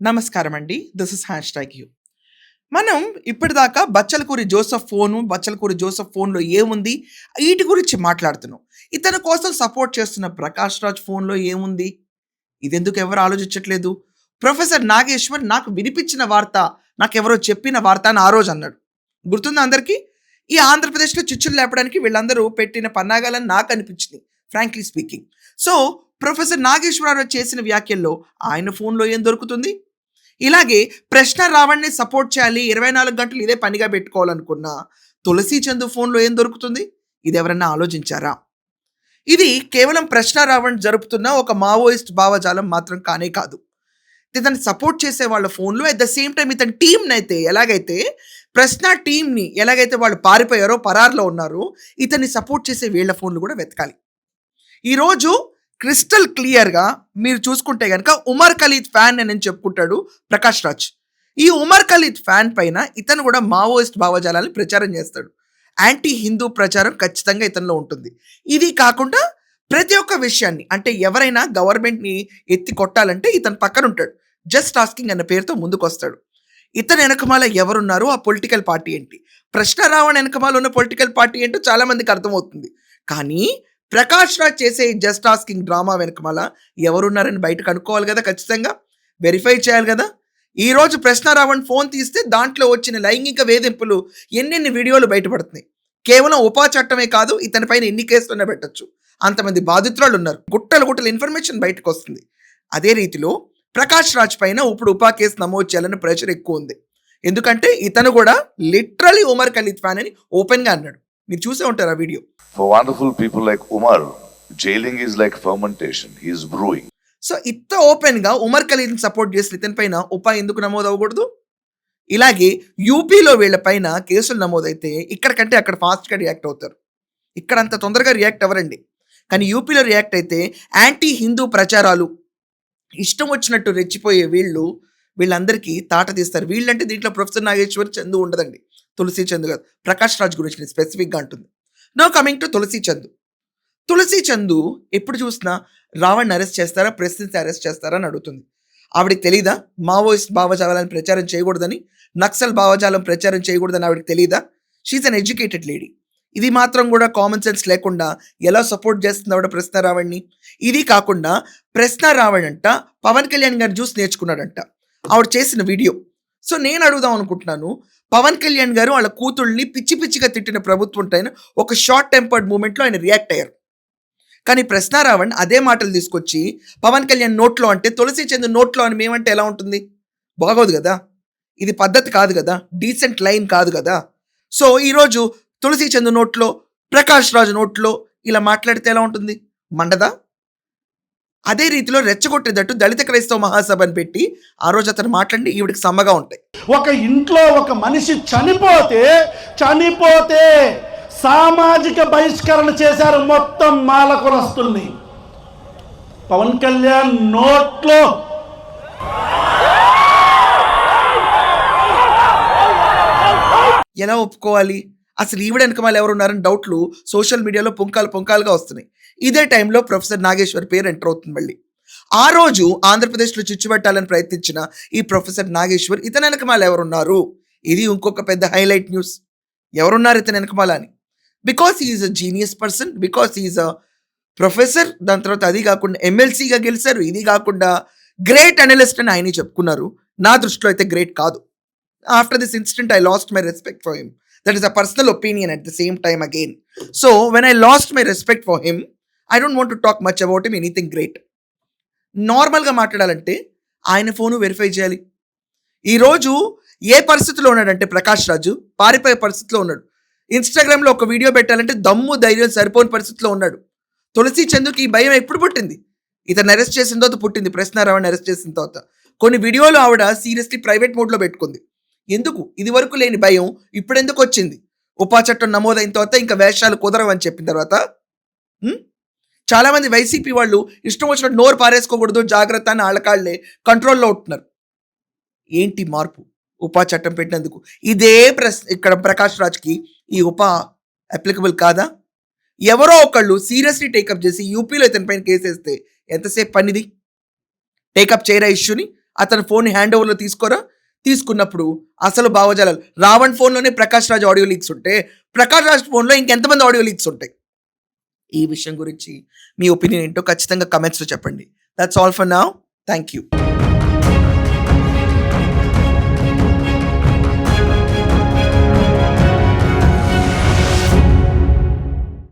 నమస్కారం అండి. This is hash tag you. మనం ఇప్పటిదాకా బచ్చలకూరి జోసెఫ్ ఫోన్‌లో ఏముంది? ఈటి గురించి మాట్లాడుతున్నాం. ఇతని కోసం సపోర్ట్ చేస్తున్న 'ప్రకాష్ రాజ్' ఫోన్‌లో ఏముంది? ఇదెందుకు ఎవరు ఆలోచించట్లేదు? ప్రొఫెసర్ నాగేశ్వర్ నాకు వినిపించిన వార్త, నాకెవరో చెప్పిన వార్త అని ఆ రోజు అన్నాడు. గుర్తుందా అందరికి? ఈ ఆంధ్రప్రదేశ్‌లో చిచ్చులు లేపడానికి వీళ్ళందరూ పెట్టిన పన్నాగాలని నాకు అనిపించినియి frankly speaking. So, professor Nageswararao చేసిన వ్యాఖ్యల్లో ఆయన ఫోన్‌లో ఏం దొరుకుతుంది? ఇలాగే ప్రశ్న రావణ్‌ని సపోర్ట్ చేయాలి. 24 గంటలు ఇదే పనిగా పెట్టుకోవాలనుకున్న తులసి చందు ఫోన్‌లో ఏం దొరుకుతుంది? ఇదెవరన్నా ఆలోచించారా? ఇది కేవలం ప్రశ్న రావణ్ జరుపుతున్న ఒక మావోయిస్ట్ భావజాలం మాత్రం కానే కాదు. ఇతన్ని సపోర్ట్ చేసే వాళ్ళ ఫోన్‌లో అట్ ద సేమ్ టైమ్ ఇతని టీమ్‌నైతే ఎలాగైతే ప్రశ్న టీమ్‌ని ఎలాగైతే వాళ్ళు పారిపోయారో, పరారులో ఉన్నారో, ఇతన్ని సపోర్ట్ చేసే వీళ్ళ ఫోన్‌లు కూడా వెతకాలి. ఈరోజు క్రిస్టల్ క్లియర్‌గా మీరు చూసుకుంటే గనక 'ఉమర్ ఖలీద్' ఫ్యాన్ అని చెప్పుకుంటాడు 'ప్రకాష్ రాజ్'. ఈ 'ఉమర్ ఖలీద్' ఫ్యాన్ పైన ఇతను కూడా మావోయిస్ట్ భావజాలాన్ని ప్రచారం చేస్తాడు. యాంటీ హిందూ ప్రచారం ఖచ్చితంగా ఇతనిలో ఉంటుంది. ఇది కాకుండా ప్రతి ఒక్క విషయాన్ని అంటే ఎవరైనా గవర్నమెంట్‌ని ఎత్తి కొట్టాలంటే ఇతను పక్కన ఉంటాడు. జస్ట్ ఆస్కింగ్ అన్న పేరుతో ముందుకొస్తాడు. ఇతని వెనకమాల ఎవరున్నారు? ఆ పొలిటికల్ పార్టీ ఏంటి? ప్రశ్న రావణ్ వెనకమాల ఉన్న పొలిటికల్ పార్టీ ఏంటో చాలా మందికి అర్థమవుతుంది. కానీ ప్రకాష్ రాజ్ చేసే ఈ జస్ట్ ఆస్కింగ్ డ్రామా వెనకమాల ఎవరున్నారని బయట కనుక్కోవాలి కదా ఖచ్చితంగా. వెరిఫై చేయాలి కదా! ఈరోజు ప్రశ్న రావణ్ ఫోన్ తీస్తే దాంట్లో వచ్చిన లైంగిక వేధింపులు ఎన్నెన్ని వీడియోలు బయటపడుతున్నాయి. కేవలం ఉపా చట్టమే కాదు, ఇతని పైన ఎన్ని కేసులన్నా పెట్టొచ్చు. అంతమంది బాధితురాలు ఉన్నారు. గుట్టలు ఇన్ఫర్మేషన్ బయటకొస్తుంది. అదే రీతిలో ప్రకాష్ రాజ్ పైన ఇప్పుడు ఉపా కేసు నమోదు చేయాలని ప్రెషర్ ఎక్కువ ఉంది. ఎందుకంటే ఇతను కూడా లిటరలీ ఉమర్ ఖలీద్ ఫ్యాన్ అని ఓపెన్‌గా అన్నాడు. మీరు చూసే ఉంటారు ఆ video. For wonderful people like Umar, jailing is like fermentation. He is brewing. So ఇంత ఓపెన్‌గా ఉమర్ ఖలీద్‌ని సపోర్ట్ చేసిన ఇతని పైన ఉపా ఎందుకు నమోదు అవ్వకూడదు? ఇలాగే యూపీలో వీళ్ళ పైన కేసులు నమోదైతే ఇక్కడ కంటే అక్కడ ఫాస్ట్‌గా రియాక్ట్ అవుతారు. ఇక్కడ అంత తొందరగా రియాక్ట్ అవ్వరండి. కానీ యూపీలో రియాక్ట్ అయితే యాంటీ హిందూ ప్రచారాలు ఇష్టం వచ్చినట్టు రెచ్చిపోయే వీళ్ళందరికీ తాట తీస్తారు. వీళ్ళంటే దీంట్లో ప్రొఫెసర్ నాగేశ్వర్ చందు ఉండదండి. తులసి చందు కాదు. ప్రకాష్ రాజ్ గురించి నేను స్పెసిఫిక్‌గా అంటుంది. నౌ కమింగ్ టు తులసి చందు. తులసి చందు ఎప్పుడు చూసినా రావణ్‌ని అరెస్ట్ చేస్తారా? ప్రెసిడెన్సీ అరెస్ట్ చేస్తారా? అని అడుగుతుంది. ఆవిడకి తెలీదా? మావోయిస్ట్ భావజాలాన్ని ప్రచారం చేయకూడదని, నక్సల్ భావజాలం ప్రచారం చేయకూడదని ఆవిడకి తెలీదా? She is an educated lady. ఇది మాత్రం కూడా కామన్ సెన్స్ లేకుండా ఎలా సపోర్ట్ చేస్తుంది ఆవిడ ప్రశ్న రావణ్‌ని? ఇది కాకుండా ప్రశ్న రావణ్ అంట పవన్ కళ్యాణ్ గారిని చూసి నేర్చుకున్నాడంట. ఆవిడ చేసిన వీడియో. సో నేను అడుగుదాం అనుకుంటున్నాను. పవన్ కళ్యాణ్ గారు వాళ్ళ కూతుళ్ళని పిచ్చిగా తిట్టిన ప్రభుత్వం పైన ఒక షార్ట్ టెంపర్డ్ మూమెంట్‌లో ఆయన రియాక్ట్ అయ్యారు. కానీ ప్రశ్న రావణ్ అదే మాటలు తీసుకొచ్చి పవన్ కళ్యాణ్ నోట్లో అంటే తులసి చందు నోట్లో అని మేమంటే ఎలా ఉంటుంది? బాగోదు కదా! ఇది పద్ధతి కాదు కదా! డీసెంట్ లైన్ కాదు కదా! సో ఈరోజు తులసి చందు నోట్లో, ప్రకాష్ రాజ్ నోట్లో ఇలా మాట్లాడితే ఎలా ఉంటుంది? మండదా? అదే రీతిలో రెచ్చగొట్టేటట్టు దళిత క్రైస్తవ మహాసభని పెట్టి ఆ రోజు అతను మాట్లాడి ఈవిడికి సమ్మగా ఉంటాయి. ఒక ఇంట్లో ఒక మనిషి చనిపోతే సామాజిక బహిష్కరణ చేశారు మొత్తం మాల కులస్తుల్ని. పవన్ కళ్యాణ్ నోట్లో ఎలా ఒప్పుకోవాలి? అసలు ఈవిడ వెనకమాల ఎవరున్నారని డౌట్లు సోషల్ మీడియాలో పుంకాలుగా వస్తున్నాయి. ఇదే టైంలో ప్రొఫెసర్ నాగేశ్వర్ పేరు ఎంటర్ అవుతుంది మళ్ళీ. ఆ రోజు ఆంధ్రప్రదేశ్లో చిచ్చుపెట్టాలని ప్రయత్నించిన ఈ ప్రొఫెసర్ నాగేశ్వర్ ఇతని వెనకమాల ఎవరున్నారు? ఇది ఇంకొక పెద్ద హైలైట్ న్యూస్. ఎవరున్నారు ఇతని వెనకమాల అని? Because he is a genius person, because he is a professor. దాని తర్వాత అది కాకుండా ఎమ్మెల్సీగా గెలిచారు. ఇది కాకుండా గ్రేట్ అనలిస్ట్ అని ఆయనే చెప్పుకున్నారు. నా దృష్టిలో అయితే గ్రేట్ కాదు. After this incident I lost my respect for him. That is a personal opinion at the same time again. So when I lost my respect for him, I don't want to talk much about him, anything great. నార్మల్గా మాట్లాడాలంటే ఆయన phone verify చేయాలి. ఈరోజు ఏ పరిస్థితిలో ఉన్నాడంటే ప్రకాష్ రాజు పారిపోయే పరిస్థితిలో ఉన్నాడు. ఇన్స్టాగ్రామ్లో ఒక వీడియో పెట్టాలంటే దమ్ము ధైర్యం సరిపోని పరిస్థితిలో ఉన్నాడు. తులసి చందుకి ఈ భయం ఎప్పుడు పుట్టింది? ఇతను అరెస్ట్ చేసిన తర్వాత పుట్టింది. ప్రశ్న రావణ్ అరెస్ట్ చేసిన తర్వాత కొన్ని వీడియోలు ఆవిడ సీరియస్లీ ప్రైవేట్ మోడ్లో పెట్టుకుంది. ఎందుకు? ఇది వరకు లేని భయం ఇప్పుడు ఎందుకు వచ్చింది? ఉపా చట్టం నమోదైన తర్వాత ఇంకా వేషాలు కుదరవని చెప్పిన తర్వాత చాలామంది వైసీపీ వాళ్ళు ఇష్టం వచ్చినట్టు నోరు పారేసుకోకూడదు, జాగ్రత్త అని ఆళ్ళకాళ్ళే కంట్రోల్లో ఉంటున్నారు. ఏంటి మార్పు? ఉపా చట్టం పెట్టినందుకు. ఇదే ఇక్కడ ప్రకాష్ రాజ్కి ఈ ఉపా అప్లికబుల్ కాదా? ఎవరో ఒకళ్ళు సీరియస్లీ టేకప్ చేసి యూపీలో ఇతని పైన కేసేస్తే ఎంతసేపు పనిది? టేకప్ చేయరా ఇష్యూని? అతని ఫోన్ హ్యాండ్ ఓవర్లో తీసుకోరా? తీసుకున్నప్పుడు అసలు భావజాలాలు రావణ్ ఫోన్లోనే ప్రకాష్ రాజ్ ఆడియో లీక్స్ ఉంటే ప్రకాష్ రాజ్ ఫోన్లో ఇంకెంతమంది ఆడియో లీక్స్ ఉంటాయి? ఈ విషయం గురించి మీ ఒపీనియన్ ఏంటో ఖచ్చితంగా కమెంట్స్లో చెప్పండి. That's all for now. Thank you.